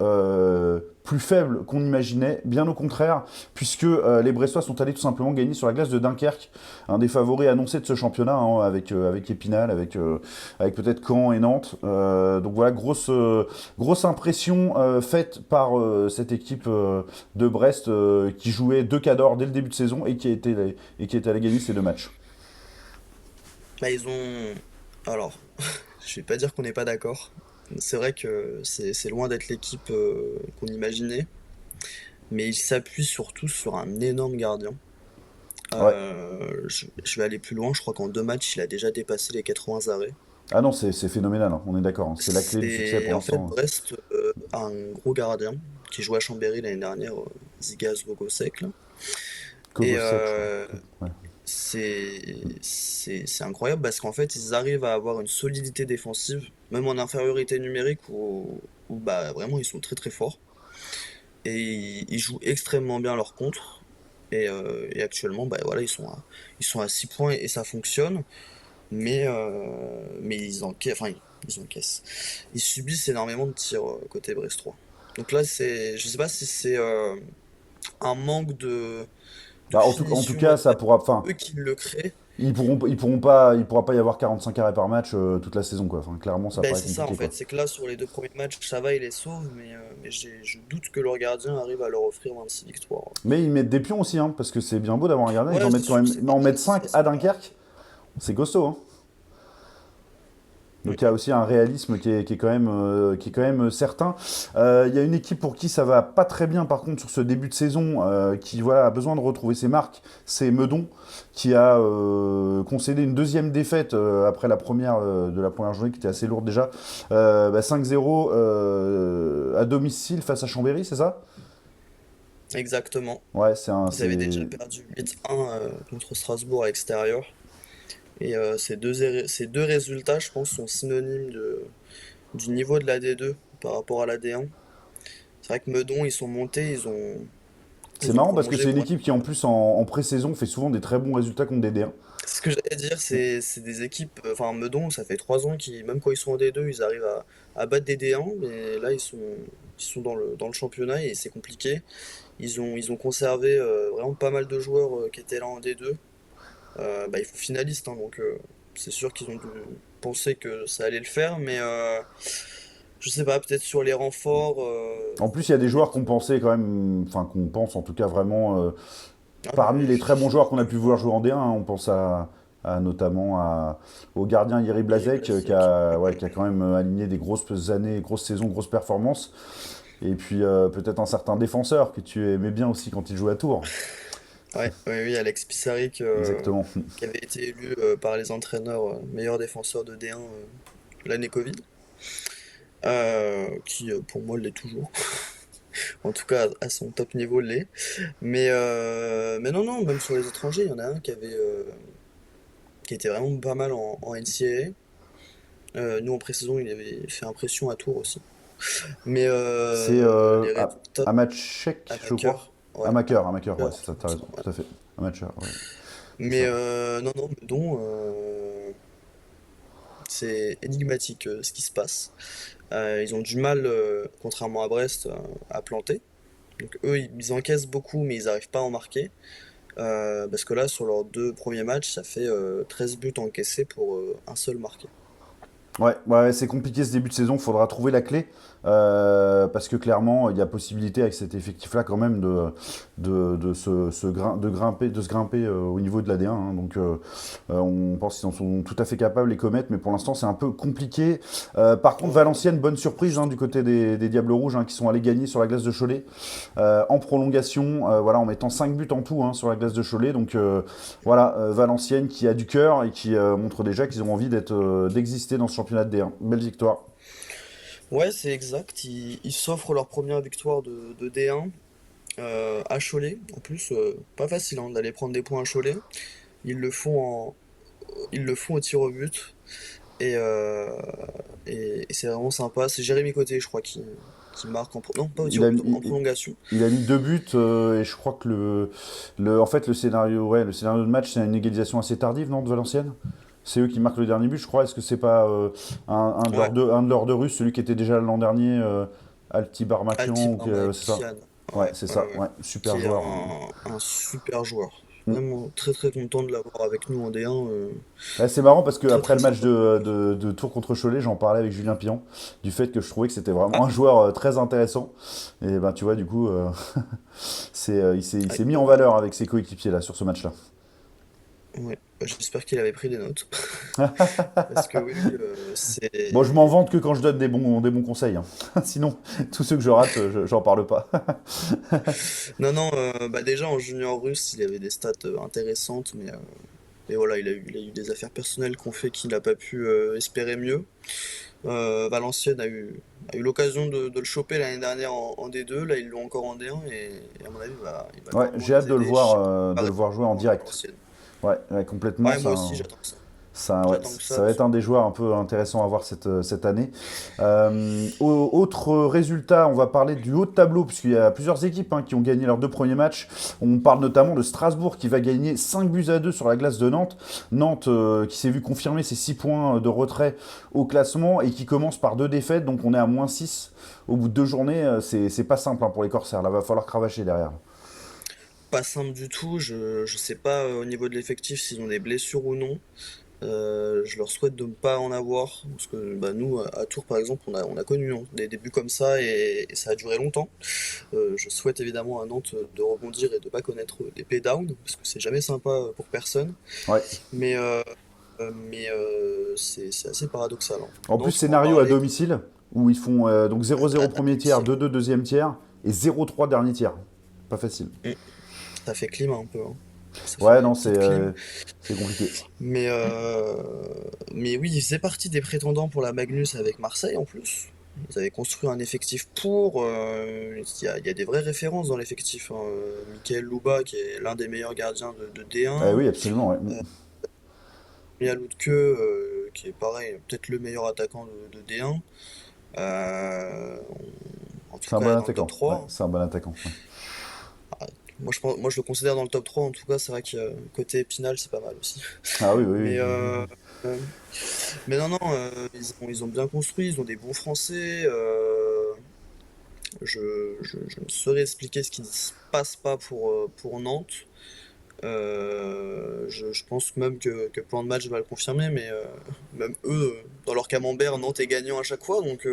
plus faible qu'on imaginait, bien au contraire, puisque les Brestois sont allés tout simplement gagner sur la glace de Dunkerque, un des favoris annoncés de ce championnat, hein, avec Épinal, avec peut-être Caen et Nantes. Donc voilà, grosse impression faite par cette équipe de Brest qui jouait deux cadors dès le début de saison et qui était allé gagner ces deux matchs. Bah, ils ont. Alors, Je vais pas dire qu'on n'est pas d'accord. C'est vrai que c'est loin d'être l'équipe qu'on imaginait, mais il s'appuie surtout sur un énorme gardien. Ouais. Je vais aller plus loin, je crois qu'en 2 matchs, il a déjà dépassé les 80 arrêts. Ah non, c'est phénoménal, hein, on est d'accord, hein. C'est la clé du succès pour En fait, l'instant. Brest a un gros gardien qui jouait à Chambéry l'année dernière, Zigaz Bogosek, là. Et Kogosek, je crois. Ouais. c'est incroyable parce qu'en fait, ils arrivent à avoir une solidité défensive, même en infériorité numérique, où bah, vraiment ils sont très très forts. Et ils jouent extrêmement bien leur contre. Et actuellement, bah, voilà, ils sont à 6 points et ça fonctionne. Mais ils encaissent. Ils subissent énormément de tirs côté Brestois. Donc là, je sais pas si c'est un manque de Bah, en tout finition, cas, ça pourra. Enfin, eux qui le créent. il pourra pas y avoir 45 arrêts par match toute la saison, quoi. Enfin, clairement, ça Ben paraît c'est ça en compliqué, quoi. fait, c'est que là sur les 2 premiers matchs, ça va, ils les sauvent, mais je doute que leur gardien arrive à leur offrir 26 victoires. Mais ils mettent des pions aussi, hein, parce que c'est bien beau d'avoir un gardien. Ils Ouais, en c'est mettent quand sûr, même. c'est Mais des en mettre pions, 5 c'est à pas mal. Dunkerque, c'est costaud, hein. Ouais. Donc il y a aussi un réalisme qui est quand même certain. Il y a une équipe pour qui ça va pas très bien par contre sur ce début de saison, qui voilà, a besoin de retrouver ses marques, c'est Meudon, qui a concédé une deuxième défaite après de la première journée qui était assez lourde déjà. 5-0 à domicile face à Chambéry, c'est ça? Exactement. Ouais, Ils avaient déjà perdu 8-1 contre Strasbourg à l'extérieur. Et ces deux résultats, je pense, sont synonymes du niveau de la D2 par rapport à la D1. C'est vrai que Meudon, ils sont montés, c'est ils ont marrant parce que prolongé c'est une pour équipe qui en plus en pré-saison fait souvent des très bons résultats contre des D1. ce que j'allais dire, c'est des équipes. Enfin, Meudon, ça fait 3 ans qu'ils, même quand ils sont en D2, ils arrivent à battre des D1, mais là, ils sont dans le championnat et c'est compliqué. Ils ont conservé vraiment pas mal de joueurs qui étaient là en D2. Bah, ils font finalistes, hein, donc c'est sûr qu'ils ont dû penser que ça allait le faire, mais je sais pas, peut-être sur les renforts. En plus, il y a des joueurs qu'on pensait quand même, enfin qu'on pense en tout cas vraiment Ah bah parmi oui, les très bons joueurs qu'on a pu voir jouer en D1, hein. On pense notamment au gardien Yeri Yves Blazek Blasek. qui a quand même aligné des grosses années, grosses saisons, grosses performances. Et puis peut-être un certain défenseur que tu aimais bien aussi quand il jouait à Tours. Ouais, ouais, oui, Alex Pissaric, Exactement. qui avait été élu par les entraîneurs meilleur défenseur de D1 l'année Covid, qui pour moi l'est toujours. En tout cas, à son top niveau l'est. Mais non, non, même sur les étrangers, il y en a un qui était vraiment pas mal en NCAA. Nous, en pré-saison, il avait fait impression à Tours aussi. Mais C'est les résultats, Amatchek, je crois. amateur, ouais, Amaker, ouais, amateur, c'est ça, t'as il me raison, semble, ouais. tout à fait. Amateur, ouais, c'est Mais ça. non, non, Meudon, c'est énigmatique ce qui se passe. Ils ont du mal, contrairement à Brest, à planter. Donc eux, ils encaissent beaucoup, mais ils n'arrivent pas à en marquer. Parce que là, sur leurs 2 premiers matchs, ça fait 13 buts encaissés pour un seul marqué. Ouais, c'est compliqué ce début de saison, faudra trouver la clé. Parce que clairement, il y a possibilité avec cet effectif-là quand même de se grimper au niveau de la D1, hein. Donc on pense qu'ils en sont tout à fait capables, les Comètes, mais pour l'instant c'est un peu compliqué. Par contre, Ouais, Valenciennes, bonne surprise hein, du côté des Diables Rouges hein, qui sont allés gagner sur la glace de Cholet en prolongation, voilà, en mettant 5 buts en tout hein, sur la glace de Cholet. Donc voilà, Valenciennes qui a du cœur et qui montre déjà qu'ils ont envie d'exister dans ce championnat de D1. Belle victoire. ouais, c'est exact. Ils s'offrent leur première victoire de D1 à Cholet. En plus, pas facile hein, d'aller prendre des points à Cholet. Ils le font ils le font au tir au but. Et, euh, et c'est vraiment sympa. C'est Jérémy Côté, je crois, qui marque non, pas au tir Il au a, but, en il, prolongation. il a mis 2 buts et je crois que en fait, le scénario de match, c'est une égalisation assez tardive, non, de Valenciennes. C'est eux qui marquent le dernier but, je crois. Est-ce que c'est pas Ouais, un de leurs deux Russes, celui qui était déjà l'an dernier, Altibarmakian ou c'est ça? Altiparmakian. Ouais, Ouais, c'est ouais, ça. ouais. Ouais, super Qui est joueur. un super joueur. Mm. Vraiment très très content de l'avoir avec nous en D1. Ouais, c'est marrant parce Très qu'après très le match sympa. de Tours contre Cholet, j'en parlais avec Julien Pion du fait que je trouvais que c'était vraiment un joueur très intéressant. Et ben tu vois, du coup, il Ouais, s'est mis en valeur avec ses coéquipiers là sur ce match-là. Ouais. Bah, j'espère qu'il avait pris des notes. Parce que oui, Bon, je c'est... m'en vante que quand je donne des bons conseils, hein. Sinon, tous ceux que je rate, j'en parle pas. Non, non, bah déjà en junior russe, il avait des stats intéressantes, mais voilà, il a eu des affaires personnelles qui ont fait qu'il n'a pas pu espérer mieux. Valenciennes a eu l'occasion de le choper l'année dernière en D2, là ils l'ont encore en D1 et à mon avis il va Ouais, grandement j'ai hâte les aider. Je sais de pas le voir jouer en direct. Valenciennes. Ouais, ouais, complètement. Ouais, moi aussi j'attends que ça. Ouais, J'attends que ça ça. va être un des joueurs un peu intéressants à voir cette année. Autre résultat, on va parler du haut de tableau, puisqu'il y a plusieurs équipes qui ont gagné leurs deux premiers matchs. On parle notamment de Strasbourg qui va gagner 5 buts à 2 sur la glace de Nantes. Nantes qui s'est vu confirmer ses 6 points de retrait au classement et qui commence par 2 défaites, donc on est à -6 au bout de 2 journées. C'est pas simple pour les Corsaires, là va falloir cravacher derrière. Pas simple du tout, je sais pas au niveau de l'effectif s'ils ont des blessures ou non. Je leur souhaite de ne pas en avoir, parce que bah, nous, à Tours par exemple, on a connu des débuts comme ça et ça a duré longtemps. Je souhaite évidemment à Nantes de rebondir et de ne pas connaître des pay-down, parce que c'est jamais sympa pour personne. Ouais. Mais c'est assez paradoxal, hein. En plus, Nantes, pour en scénario à parler, domicile, où ils font donc 0-0 à premier tiers, domicile, 2-2 deuxième tiers et 0-3 dernier tiers. Pas facile. mm, ça fait clim un peu, hein. Ça Ouais, fait non, une petite clim. c'est compliqué. Mais oui, il faisait partie des prétendants pour la Magnus avec Marseille en plus. Ils avaient construit un effectif pour. Il y a des vraies références dans l'effectif, hein. Michael Louba, qui est l'un des meilleurs gardiens de D1. Oui, absolument. Ouais. Mia Loutke, qui est pareil, peut-être le meilleur attaquant de D1. En tout C'est un bon cas, dans le top attaquant. Ouais, 3. c'est un bon attaquant. Ouais. Moi, je le considère dans le top 3. En tout cas, c'est vrai que côté Épinal, c'est pas mal aussi. Ah oui, oui, Mais, oui. euh, mais non, non, ils ont bien construit, ils ont des bons Français. Je ne saurais expliquer ce qui ne se passe pas pour Nantes. Je pense même que Plan de Match va le confirmer, mais même eux, dans leur camembert, Nantes est gagnant à chaque fois, donc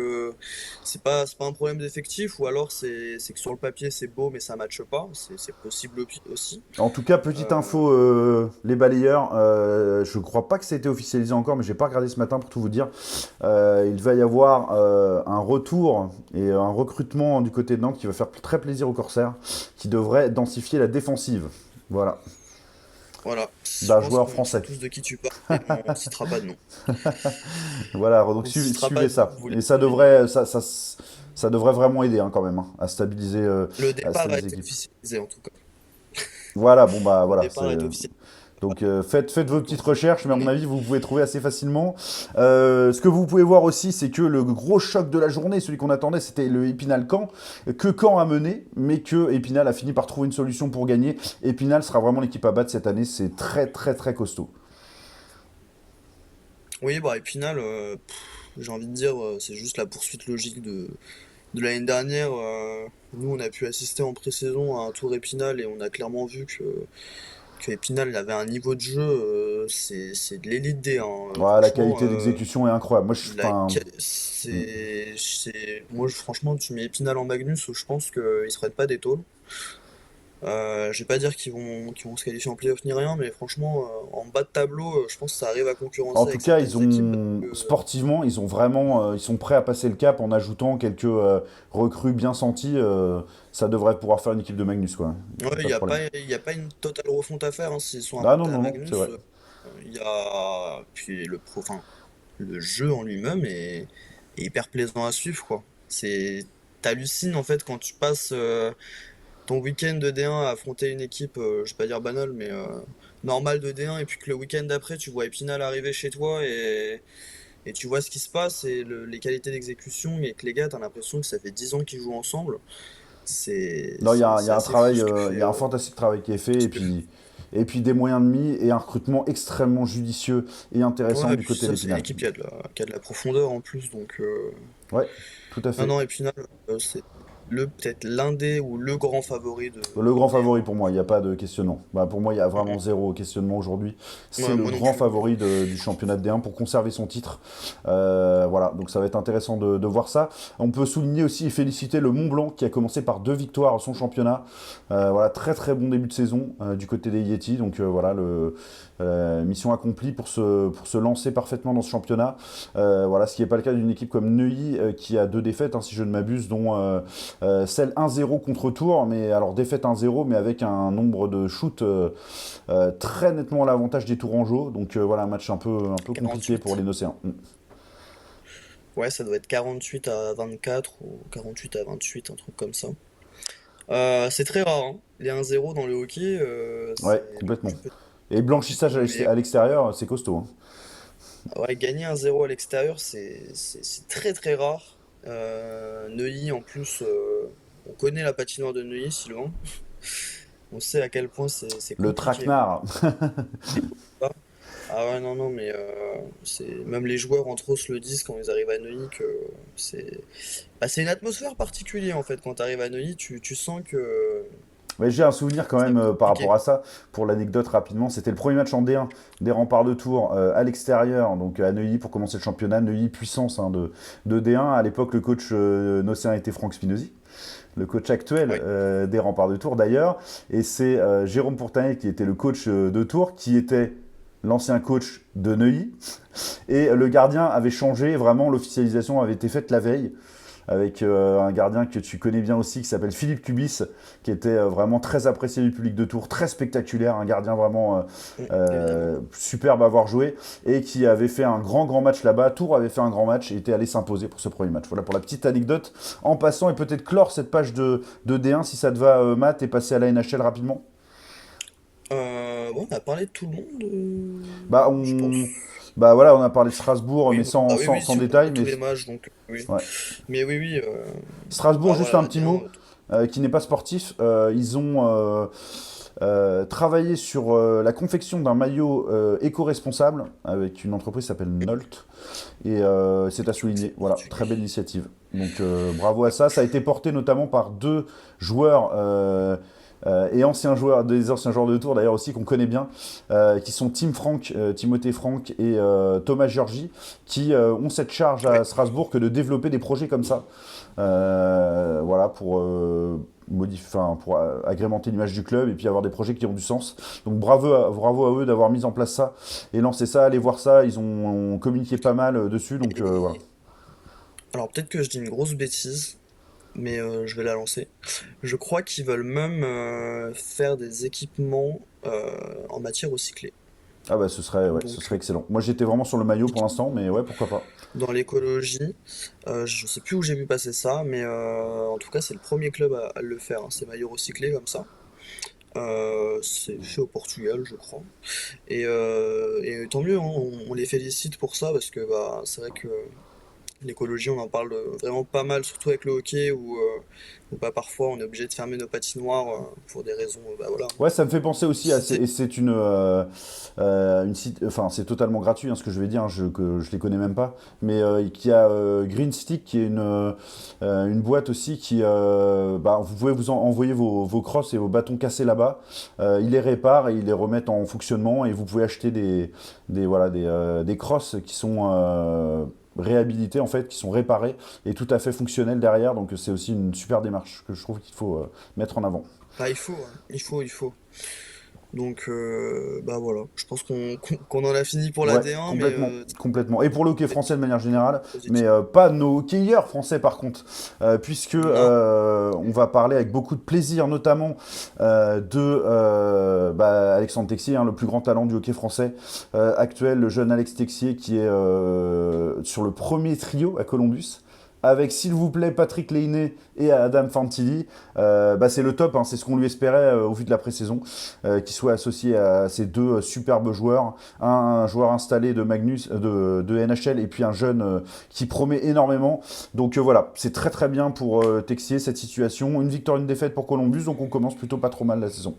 c'est pas un problème d'effectif, ou alors c'est que sur le papier c'est beau, mais ça matche pas, c'est possible aussi. En tout cas, petite Euh, info, les balayeurs, je crois pas que ça a été officialisé encore, mais j'ai pas regardé ce matin pour tout vous dire. Il va y avoir un retour et un recrutement du côté de Nantes qui va faire très plaisir aux Corsaires, qui devrait densifier la défensive. Voilà, voilà, je d'un pense joueur qu'on sait français. tous de qui tu parles, et on ne citera pas de nom. Voilà, donc On ne citera pas suivez de nom, ça. vous Et l'avez. ça devrait vraiment aider quand même Le à départ a stabiliser été l'équipe. officialisé en tout cas. Voilà, bon bah Le voilà. départ est officialisé. Donc faites vos petites recherches, mais à mon On- avis vous pouvez trouver assez facilement. Ce que vous pouvez voir aussi, c'est que le gros choc de la journée, celui qu'on attendait, c'était le Épinal-Caen, que Caen a mené, mais que Épinal a fini par trouver une solution pour gagner. Épinal sera vraiment l'équipe à battre cette année, c'est très très très costaud. Oui, bah Épinal, j'ai envie de dire, c'est juste la poursuite logique de l'année dernière. Nous, on a pu assister en pré-saison à un tour Épinal et on a clairement vu que Épinal il avait un niveau de jeu, c'est de l'élite D, hein. Voilà, la Franchement, qualité d'exécution est incroyable. Moi, enfin, moi, franchement, tu mets Épinal en Magnus, je pense qu'ils se prennent pas des tôles. Je vais pas dire qu'ils vont se qualifier en playoff ni rien, mais franchement, en bas de tableau, je pense que ça arrive à en concurrencer tout avec cas, certaines équipes. sportivement, ils ont vraiment, ils sont prêts à passer le cap en ajoutant quelques recrues bien senties. Ça devrait pouvoir faire une équipe de Magnus, quoi. Ouais, Pas de problème. il y a pas une totale refonte à faire, hein, s'ils sont Ah non, implantés à non, non, c'est Magnus. vrai. Il y a puis enfin, le jeu en lui-même est hyper plaisant à suivre, quoi. T'hallucines en fait quand tu passes ton week-end de D1 à affronter une équipe, je vais pas dire banale, mais normale de D1, et puis que le week-end d'après tu vois Épinal arriver chez toi et tu vois ce qui se passe et les qualités d'exécution, et que les gars, t'as l'impression que ça fait 10 ans qu'ils jouent ensemble. C'est Non, c'est- il y c'est a un assez fou travail, ce que il fait. y a un fantastique travail qui est fait, et puis des moyens de mis et un recrutement extrêmement judicieux et intéressant Ouais, et du puis côté ça, c'est une d'Épinal. équipe qui a de la profondeur en plus, donc Ouais, tout à non, fait. non, Épinal, c'est. peut-être l'un des ou le grand favori Le de grand D1. favori pour moi, il n'y a pas de questionnement. Bah, pour moi, il y a vraiment zéro questionnement aujourd'hui. C'est Ouais, le moi non grand plus. favori du championnat de D1 pour conserver son titre. Voilà, donc ça va être intéressant de voir ça. On peut souligner aussi et féliciter le Mont Blanc qui a commencé par 2 victoires à son championnat. Voilà, très très bon début de saison du côté des Yeti. Donc voilà, mission accomplie pour se lancer parfaitement dans ce championnat. Voilà, ce qui n'est pas le cas d'une équipe comme Neuilly qui a 2 défaites, hein, si je ne m'abuse, dont celle 1-0 contre Tours, mais alors défaite 1-0, mais avec un nombre de shoots très nettement à l'avantage des Tourangeaux. Donc voilà, un match un peu compliqué pour 48. les Nocéens. Ouais, ça doit être 48-24 ou 48-28, un truc comme ça. C'est très rare, hein. Les 1-0 dans le hockey, Ouais, c'est le complètement. plus petit. Et blanchissage Mais à l'extérieur, c'est costaud, hein. ouais, gagner 1-0 à l'extérieur, c'est très très rare. Neuilly, en plus, on connaît la patinoire de Neuilly, Sylvain. On sait à quel point c'est Le compliqué. traquenard. Ah ouais, non, non, mais même les joueurs entre eux se le disent quand ils arrivent à Neuilly que c'est c'est une atmosphère particulière en fait. Quand tu arrives à Neuilly, tu sens que Mais j'ai un souvenir quand ça va même être par rapport compliqué. à ça. Pour l'anecdote rapidement, c'était le premier match en D1 des Remparts de Tours à l'extérieur, donc à Neuilly pour commencer le championnat. Neuilly puissance hein, de D1. À l'époque, le coach nocéen était Franck Spinozzi, le coach actuel Ouais, des Remparts de Tours d'ailleurs. Et c'est Jérôme Pourtanel qui était le coach de Tours, qui était l'ancien coach de Neuilly. Et le gardien avait changé, vraiment l'officialisation avait été faite la veille avec un gardien que tu connais bien aussi qui s'appelle Philippe Cubis, qui était vraiment très apprécié du public de Tours, très spectaculaire, un gardien vraiment évidemment. superbe à avoir joué et qui avait fait un grand match là-bas. Tours avait fait un grand match et était allé s'imposer pour ce premier match. Voilà pour la petite anecdote. En passant et peut-être clore cette page de D1 si ça te va, Matt, et passer à la NHL rapidement. Bon, on a parlé de tout le monde, Bah, je pense. bah voilà, on a parlé de Strasbourg, Oui, mais non. Bah oui, oui, sans si on a détail. fait Mais tous les matchs, donc oui. ouais. Mais oui, oui. Strasbourg, Bah juste voilà, un la petit D1. mot, qui n'est pas sportif. Ils ont travaillé sur la confection d'un maillot éco-responsable avec une entreprise qui s'appelle Nolt. Et c'est à souligner. Excellent Voilà, très belle particulier. initiative. Donc bravo à ça. Ça a été porté notamment par 2 joueurs. Et des anciens joueurs de Tours d'ailleurs aussi qu'on connaît bien, qui sont Timothée Franck et Thomas Georgi, qui ont cette charge Ouais. à Strasbourg que de développer des projets comme ça. Voilà, pour agrémenter l'image du club et puis avoir des projets qui ont du sens. Donc bravo à eux d'avoir mis en place ça et lancé ça, aller voir ça. Ils ont communiqué pas mal dessus, donc voilà. Et alors peut-être que je dis une grosse bêtise, mais je vais la lancer. Je crois qu'ils veulent même faire des équipements en matière recyclée. Ah bah ouais, ce Donc serait excellent. Moi j'étais vraiment sur le maillot pour l'instant, mais ouais, pourquoi pas. dans l'écologie, je sais plus où j'ai vu passer ça, mais en tout cas c'est le premier club à le faire, hein, ces maillots recyclés comme ça. C'est fait au Portugal, je crois. Et tant mieux, hein, on les félicite pour ça parce que bah, c'est vrai que l'écologie, on en parle vraiment pas mal, surtout avec le hockey où bah, parfois on est obligé de fermer nos patinoires pour des raisons, bah voilà. Ouais, ça me fait penser aussi à. C'était. Et c'est enfin, c'est totalement gratuit hein, ce que je vais dire, hein, que je les connais même pas. Mais qu'il y a Green Stick qui est une boîte aussi qui. Bah, vous pouvez envoyer vos crosses et vos bâtons cassés là-bas. Ils les réparent et ils les remettent en fonctionnement. Et vous pouvez acheter voilà, des crosses qui sont. Réhabilités en fait, qui sont réparées et tout à fait fonctionnelles derrière, donc c'est aussi une super démarche que je trouve qu'il faut mettre en avant. Bah, il faut, hein. Il faut. Donc, bah voilà. Je pense qu'on en a fini pour la Ouais, D1, mais complètement, complètement. Et pour le hockey peut-être français de manière générale, mais positif. pas nos hockeyeurs français par contre, puisque Non. on va parler avec beaucoup de plaisir, notamment de Alexandre Texier, hein, le plus grand talent du hockey français actuel, le jeune Alex Texier qui est sur le premier trio à Columbus. Avec, s'il vous plaît, Patrick Lainé et Adam Fantilli, c'est le top, hein, c'est ce qu'on lui espérait au vu de la pré-saison, qu'il soit associé à ces 2 superbes joueurs, un joueur installé de Magnus, de NHL, et puis un jeune qui promet énormément. Donc voilà, c'est très très bien pour Texier cette situation. Une victoire, une défaite pour Columbus, donc on commence plutôt pas trop mal la saison.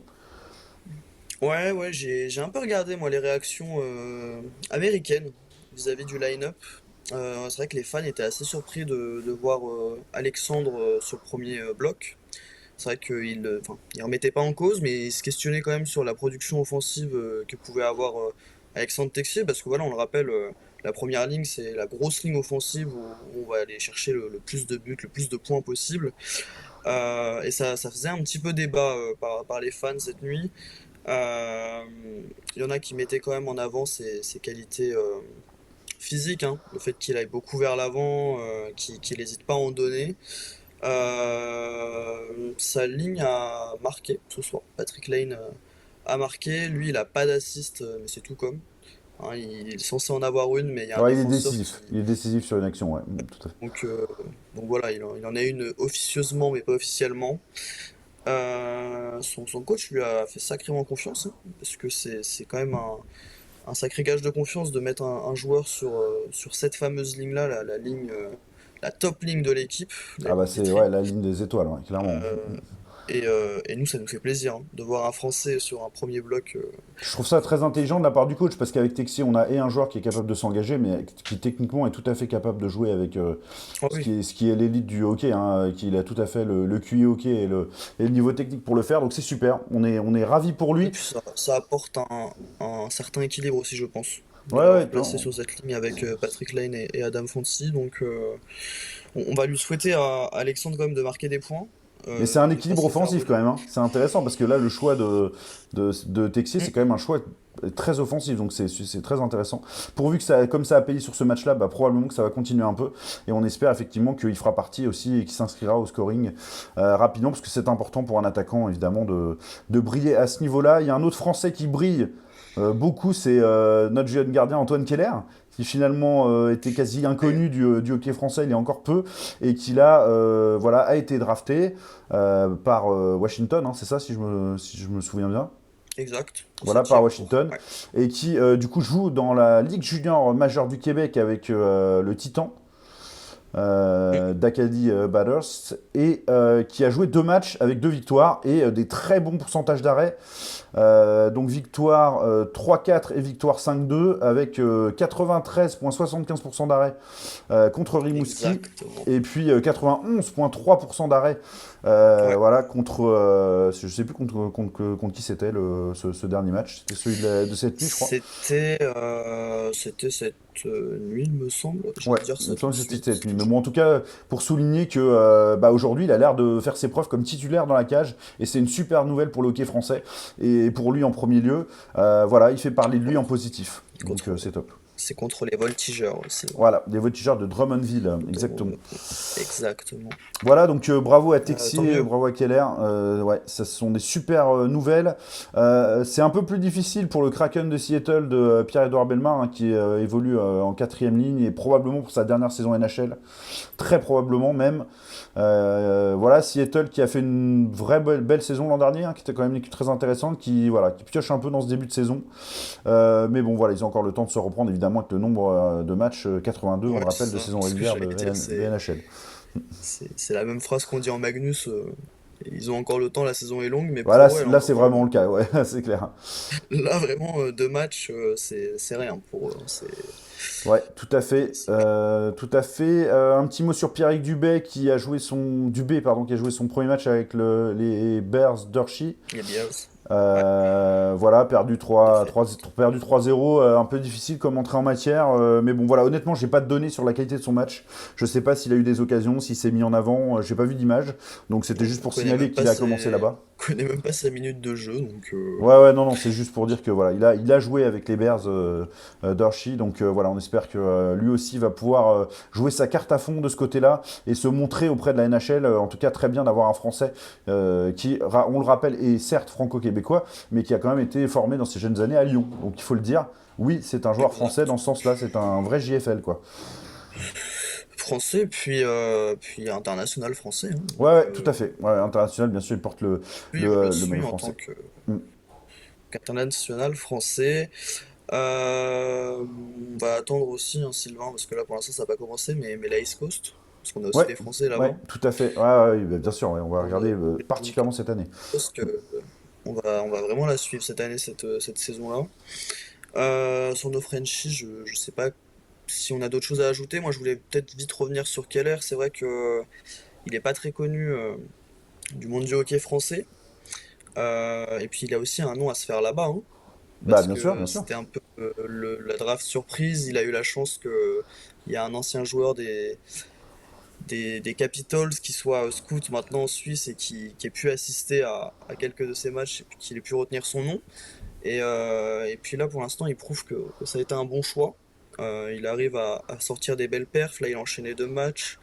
Ouais, j'ai un peu regardé moi les réactions américaines vis-à-vis du line-up. C'est vrai que les fans étaient assez surpris de voir Alexandre sur le premier bloc. C'est vrai qu'il remettait pas en cause, mais il se questionnait quand même sur la production offensive que pouvait avoir Alexandre Texier, parce que voilà, on le rappelle, la première ligne, c'est la grosse ligne offensive où on va aller chercher le plus de buts, le plus de points possible. Et ça faisait un petit peu débat par les fans cette nuit. Euh, Il y en a qui mettaient quand même en avant ses qualités physiques, hein, le fait qu'il aille beaucoup vers l'avant, qu'il n'hésite pas à en donner. Sa ligne a marqué ce soir. Patrick Lane a marqué. Lui, il a pas d'assist, mais c'est tout comme. Hein, il est censé en avoir une, mais il y a un Ouais, défenseur qui. il est décisif sur une action, ouais, tout à fait. Donc, euh, donc voilà, il en a une officieusement, mais pas officiellement. Son coach lui a fait sacrément confiance, hein, parce que c'est quand même un sacré gage de confiance de mettre un joueur sur cette fameuse ligne-là, la ligne, la top ligne de l'équipe, la Ah bah ligne des c'est ouais, trios. la ligne des étoiles, ouais, clairement. Euh, et nous, ça nous fait plaisir hein, de voir un Français sur un premier bloc. Je trouve ça très intelligent de la part du coach parce qu'avec Texier, on a et un joueur qui est capable de s'engager, mais qui techniquement est tout à fait capable de jouer avec Ah oui, ce qui est l'élite du hockey, hein, qu'il a tout à fait le QI hockey et le niveau technique pour le faire, donc c'est super. On est ravis pour et lui. puis ça apporte un certain équilibre aussi, je pense, de Ouais, l'avoir ouais, placé non. sur cette ligne avec Patrick Lane et Adam Fonsi. Donc, on va lui souhaiter à Alexandre quand même de marquer des points, Mais c'est un de pas équilibre se faire offensif quand voler. même, hein. C'est intéressant parce que là, le choix de Texier, c'est Mm. quand même un choix très offensif, donc c'est très intéressant. Pourvu que ça, comme ça a payé sur ce match-là, bah, probablement que ça va continuer un peu, et on espère effectivement qu'il fera partie aussi et qu'il s'inscrira au scoring rapidement, parce que c'est important pour un attaquant évidemment de briller à ce niveau-là. Il y a un autre Français qui brille beaucoup, c'est notre jeune gardien Antoine Keller, qui finalement était quasi Ouais, inconnu du hockey français il y a encore peu, et qui là voilà, a été drafté par Washington, hein, c'est ça si je me souviens bien. exact. Au Voilà, par septième tour. Washington, Ouais. et qui du coup joue dans la Ligue junior majeure du Québec avec le Titan Mm. d'Acadie Batters, et qui a joué deux matchs avec deux victoires et des très bons pourcentages d'arrêt. Donc victoire 3-4 et victoire 5-2 avec 93,75% d'arrêt contre Rimouski, Exactement. et puis 91,3% d'arrêt Ouais. voilà, contre, je ne sais plus contre qui c'était ce dernier match, c'était celui de cette nuit je crois. C'était cette nuit, il me semble. Je vais Ouais, te dire il me ça tout semble de que c'était cette suite. nuit. Mais bon, en tout cas, pour souligner que bah, aujourd'hui, il a l'air de faire ses preuves comme titulaire dans la cage. Et c'est une super nouvelle pour le hockey français. Et pour lui en premier lieu, voilà, il fait parler de lui en positif. Donc Contre, c'est top. c'est contre les voltigeurs aussi. Voilà, des voltigeurs de Drummondville, De exactement. Exactement. Voilà, donc bravo à Tant Texier, mieux. bravo à Keller. Ouais, ça ce sont des super nouvelles. C'est un peu plus difficile pour le Kraken de Seattle de Pierre-Edouard Bellemare, hein, qui évolue en quatrième ligne et probablement pour sa dernière saison NHL. Très probablement même. Voilà, Seattle qui a fait une vraie belle saison l'an dernier, hein, qui était quand même une équipe très intéressante, qui, voilà, qui pioche un peu dans ce début de saison. Mais bon, voilà, ils ont encore le temps de se reprendre, évidemment, avec le nombre de matchs, 82, on Ouais, le rappelle, de c'est ça. saison Ce que régulière j'allais dire, de NHL. c'est la même phrase qu'on dit en Magnus. Ils ont encore le temps, la saison est longue, mais Voilà, pour eux, elle est là c'est encore vraiment longue. le cas, ouais, c'est clair. Là, vraiment, deux matchs, c'est rien pour eux. Ouais, tout à fait. C'est rien. Tout à fait. Un petit mot sur Pierrick Dubé qui a joué son Dubé, pardon, qui a joué son premier match avec les Bears d'Hershey. Les Bears. Ouais, Voilà, tout à fait. perdu 3-0, un peu difficile comme entrée en matière. Mais bon, voilà, honnêtement, j'ai pas de données sur la qualité de son match. Je sais pas s'il a eu des occasions, s'il s'est mis en avant. J'ai pas vu d'image. Donc c'était juste On pour connaît signaler même pas qu'il a commencé là-bas. on connaît même pas sa minute de jeu, donc Ouais, ouais, non, non, c'est juste pour dire que voilà, il a joué avec les Bears d'Hershey, donc voilà, on espère que lui aussi va pouvoir jouer sa carte à fond de ce côté-là et se montrer auprès de la NHL. En tout cas, très bien d'avoir un Français qui, on le rappelle, est certes franco-québécois, mais qui a quand même été formé dans ses jeunes années à Lyon. Donc il faut le dire, oui, c'est un joueur français exact. dans ce sens-là, c'est un vrai JFL, quoi. Français, puis international français, hein, Ouais, donc, ouais, tout à fait. Ouais, international, bien sûr, il porte lui, on le le suit maillot en tant français. Mm. qu'international français. On va attendre aussi, hein, Sylvain, parce que là pour l'instant ça n'a pas commencé, mais la East Coast, parce qu'on a aussi Ouais, des Français ouais, là-bas. tout à fait. Ouais, ouais, ouais, bah, bien sûr, ouais, on va Donc, regarder donc, particulièrement cette année. je pense que on va vraiment la suivre cette année, cette saison-là. Sur nos Frenchies, je sais pas si on a d'autres choses à ajouter, moi je voulais peut-être vite revenir sur Keller. C'est vrai que il est pas très connu du monde du hockey français. Et puis il a aussi un nom à se faire là-bas, hein, Bah, parce bien sûr, que bien sûr. c'était un peu la draft surprise. Il a eu la chance que il y a un ancien joueur des Capitals qui soit scout maintenant en Suisse et qui ait pu assister à quelques de ces matchs et puis qu'il ait pu retenir son nom. Et puis là, pour l'instant, il prouve que ça a été un bon choix. Il arrive à sortir des belles perfs. Là, il a enchaîné 2 matchs.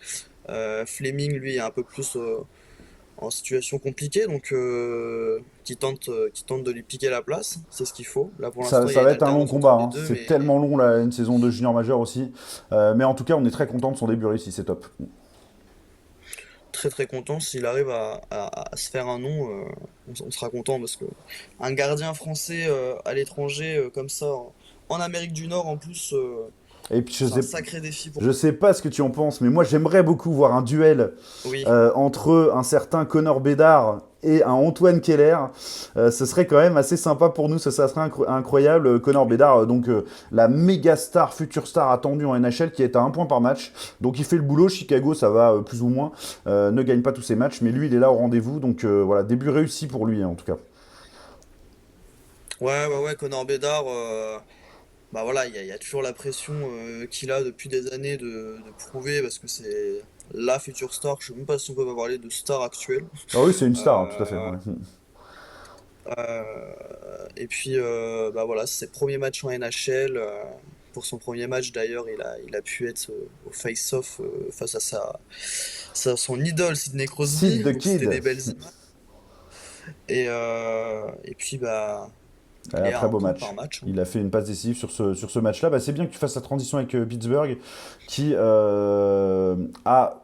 Fleming, lui, est un peu plus en situation compliquée, donc qui tente de lui piquer la place. C'est ce qu'il faut. Là, pour l'instant, il y Ça a va une être un long alternance combat, entre les hein. deux, C'est mais tellement long là, une saison de junior majeur aussi. Mais en tout cas, on est très content de son début réussi, c'est top. très très content. S'il arrive à se faire un nom, on sera content parce que un gardien français à l'étranger, comme ça, en Amérique du Nord en plus, Et puis c'est un sacré défi pour. je sais pas ce que tu en penses, mais moi j'aimerais beaucoup voir un duel Oui, entre un certain Connor Bedard et un Antoine Keller. Ce serait quand même assez sympa pour nous, ça serait incroyable. Connor Bedard, la méga star, future star attendue en NHL, qui est à 1 point par match. Donc il fait le boulot. Chicago, ça va plus ou moins, ne gagne pas tous ses matchs, mais lui il est là au rendez-vous. Donc voilà, début réussi pour lui, hein, en tout cas. ouais, ouais, ouais, Connor Bedard, bah voilà, il y a toujours la pression qu'il a depuis des années de prouver parce que c'est la future star. Je sais même pas si on peut pas parler de star actuelle. Ah oui, c'est une star, hein, tout à fait. Euh, Ouais. et puis, bah voilà, c'est ses premiers matchs en NHL. Pour son premier match, d'ailleurs, il a pu être au face-off face à son idole, Sidney Sid Crosby. the Donc, c'était des Kid. belles images. Et puis, bah, il est à Très un beau point par match. match, hein. Il a fait une passe décisive sur ce match-là. Bah, c'est bien que tu fasses la transition avec Pittsburgh, qui a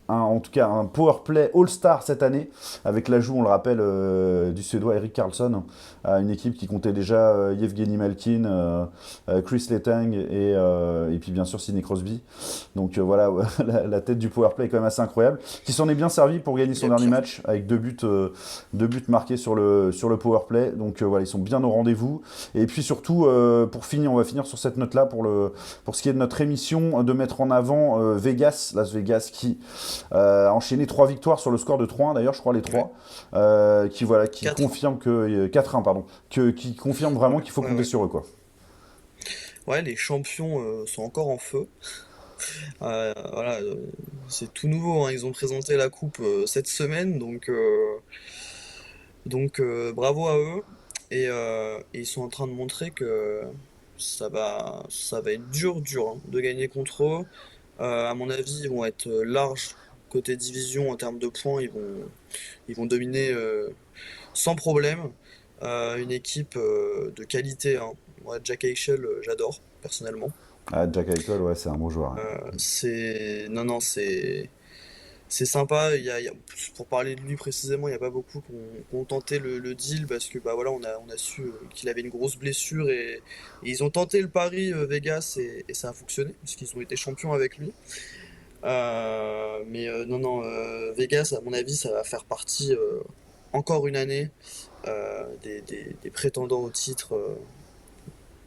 en tout cas un power play all-star cette année, avec l'ajout, on le rappelle, du Suédois Eric Karlsson, à une équipe qui comptait déjà Yevgeny Malkin, Chris Letang et puis bien sûr Sidney Crosby. Donc voilà, la tête du power play est quand même assez incroyable, qui s'en est bien servi pour gagner Il son y a dernier pire. match avec deux buts marqués sur le power play. Donc voilà, ils sont bien au rendez-vous. Et puis surtout, pour finir, on va finir sur cette note-là pour ce qui est de notre émission, de mettre en avant Las Vegas, qui a enchaîné 3 victoires sur le score de 3-1, d'ailleurs, je crois les Ouais. 3, qui 4 ans. confirme que 4-1, pardon, qui confirme vraiment Ouais, qu'il faut ouais, compter ouais. sur eux, quoi. Ouais, les champions sont encore en feu. Voilà, c'est tout nouveau, hein. Ils ont présenté la coupe cette semaine, donc bravo à eux. Et ils sont en train de montrer que ça va être dur, dur, hein, de gagner contre eux. À mon avis, ils vont être larges côté division en termes de points. Ils vont dominer sans problème. Une équipe de qualité, hein. Moi, Jack Eichel, j'adore personnellement. Ah, Jack Eichel, ouais, c'est un bon joueur, hein. Non, non, c'est sympa. Pour parler de lui précisément, il n'y a pas beaucoup qui ont tenté le deal parce que bah voilà, on a su qu'il avait une grosse blessure et ils ont tenté le pari Vegas et ça a fonctionné puisqu'ils ont été champions avec lui. Mais non, non, Vegas, à mon avis, ça va faire partie encore une année des prétendants au titre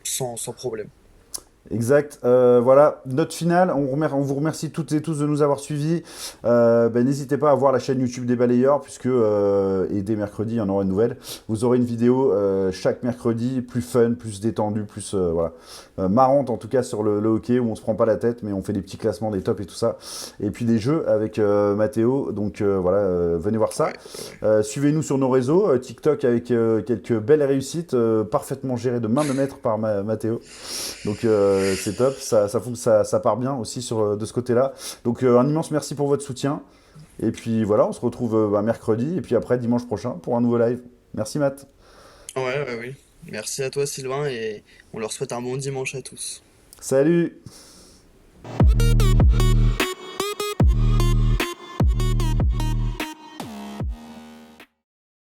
sans problème. Exact. Voilà, note finale. On vous remercie toutes et tous de nous avoir suivis. N'hésitez pas à voir la chaîne YouTube des balayeurs, puisque et dès mercredi, il y en aura une nouvelle. Vous aurez une vidéo chaque mercredi, plus fun, plus détendue, plus voilà, marrante en tout cas sur le hockey, où on se prend pas la tête, mais on fait des petits classements des tops et tout ça. Et puis des jeux avec Mathéo. Donc voilà, venez voir ça. Ouais, ouais, ouais. Suivez-nous sur nos réseaux, TikTok avec quelques belles réussites, parfaitement gérées de main de maître par Mathéo. Donc c'est top, ça part bien aussi de ce côté-là. Donc un immense merci pour votre soutien. Et puis voilà, on se retrouve mercredi et puis après dimanche prochain pour un nouveau live. Merci Matt. Ouais, ouais, oui. Merci à toi, Sylvain, et on leur souhaite un bon dimanche à tous. Salut.